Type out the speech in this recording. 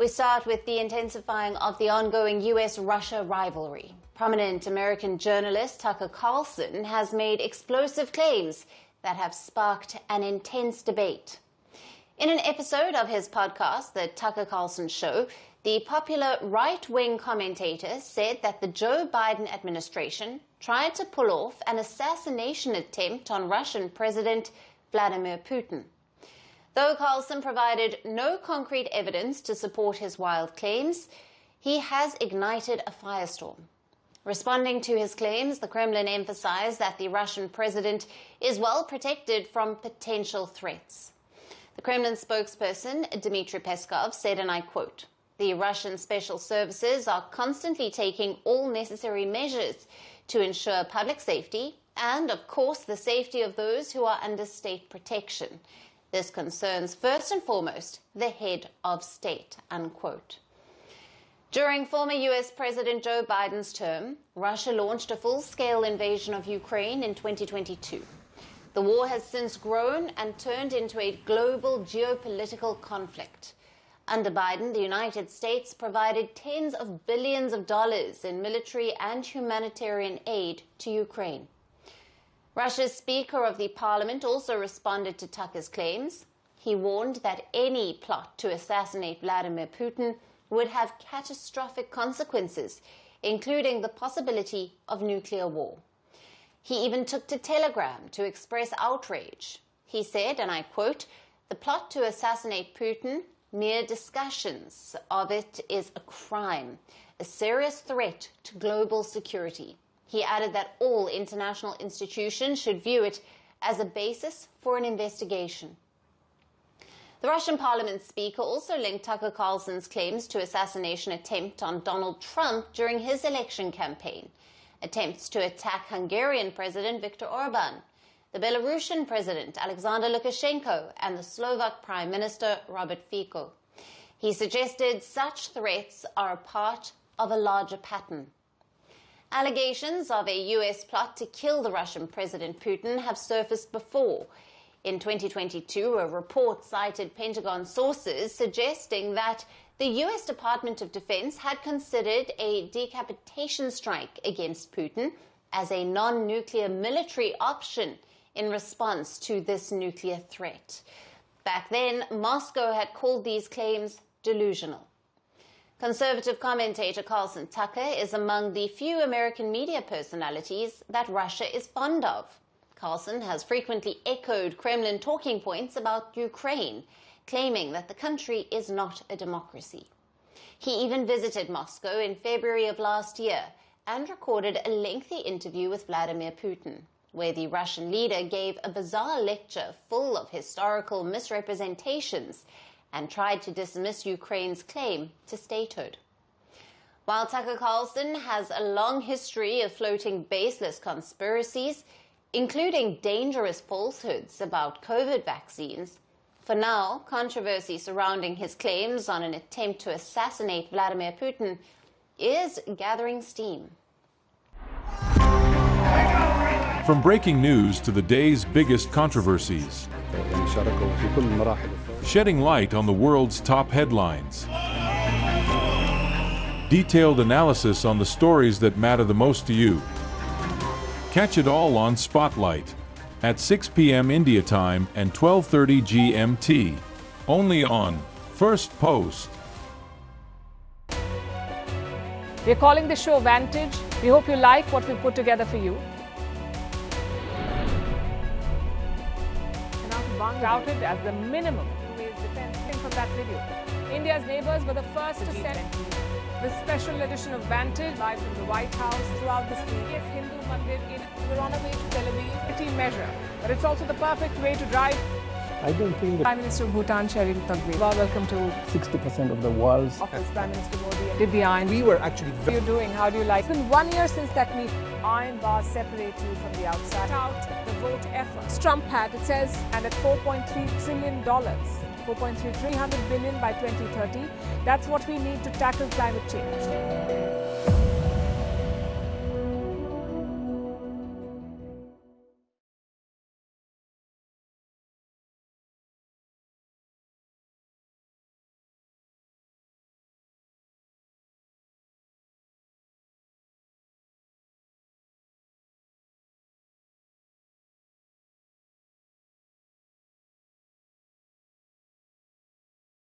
We start with the intensifying of the ongoing US-Russia rivalry. Prominent American journalist Tucker Carlson has made explosive claims that have sparked an intense debate. In an episode of his podcast, The Tucker Carlson Show, the popular right-wing commentator said that the Joe Biden administration tried to pull off an assassination attempt on Russian President Vladimir Putin. Though Carlson provided no concrete evidence to support his wild claims, he has ignited a firestorm. Responding to his claims, the Kremlin emphasized that the Russian president is well protected from potential threats. The Kremlin spokesperson, Dmitry Peskov, said, and I quote, "The Russian special services are constantly taking all necessary measures to ensure public safety and, of course, the safety of those who are under state protection. This concerns first and foremost the head of state," unquote. During former US President Joe Biden's term, Russia launched a full-scale invasion of Ukraine in 2022. The war has since grown and turned into a global geopolitical conflict. Under Biden, the United States provided tens of billions of dollars in military and humanitarian aid to Ukraine. Russia's Speaker of the Parliament also responded to Tucker's claims. He warned that any plot to assassinate Vladimir Putin would have catastrophic consequences, including the possibility of nuclear war. He even took to Telegram to express outrage. He said, and I quote, "The plot to assassinate Putin, mere discussions of it is a crime, a serious threat to global security." He added that all international institutions should view it as a basis for an investigation. The Russian Parliament Speaker also linked Tucker Carlson's claims to assassination attempt on Donald Trump during his election campaign, attempts to attack Hungarian President Viktor Orban, the Belarusian President Alexander Lukashenko, and the Slovak Prime Minister Robert Fico. He suggested such threats are a part of a larger pattern. Allegations of a US plot to kill the Russian President Putin have surfaced before. In 2022, a report cited Pentagon sources suggesting that the US Department of Defense had considered a decapitation strike against Putin as a non-nuclear military option in response to this nuclear threat. Back then, Moscow had called these claims delusional. Conservative commentator Carlson Tucker is among the few American media personalities that Russia is fond of. Carlson has frequently echoed Kremlin talking points about Ukraine, claiming that the country is not a democracy. He even visited Moscow in February of last year and recorded a lengthy interview with Vladimir Putin, where the Russian leader gave a bizarre lecture full of historical misrepresentations and tried to dismiss Ukraine's claim to statehood. While Tucker Carlson has a long history of floating baseless conspiracies, including dangerous falsehoods about COVID vaccines, for now, controversy surrounding his claims on an attempt to assassinate Vladimir Putin is gathering steam. From breaking news to the day's biggest controversies, shedding light on the world's top headlines, detailed analysis on the stories that matter the most to you. Catch it all on Spotlight at 6 p.m. India time and 12:30 GMT, only on Firstpost. We're calling the show Vantage. We hope you like what we put together for you. Touted as the minimum defense from that video. India's neighbors were the first to send the special edition of Vantage live from the White House throughout the week. Hindu Mandir in we're on our way to Tel Aviv. Pretty measure, but it's also the perfect way to drive. I don't think that Prime Minister of Bhutan, Sheryl Tagwe. Welcome to 60% of the world's office. Prime Minister Modi did the iron. We were actually How are you doing? How do you like? It's been 1 year since that meeting. Iron bars separate you from the outside. Out the vote effort. Trump had, it says, and at $4.3 trillion. 300 billion by 2030. That's what we need to tackle climate change.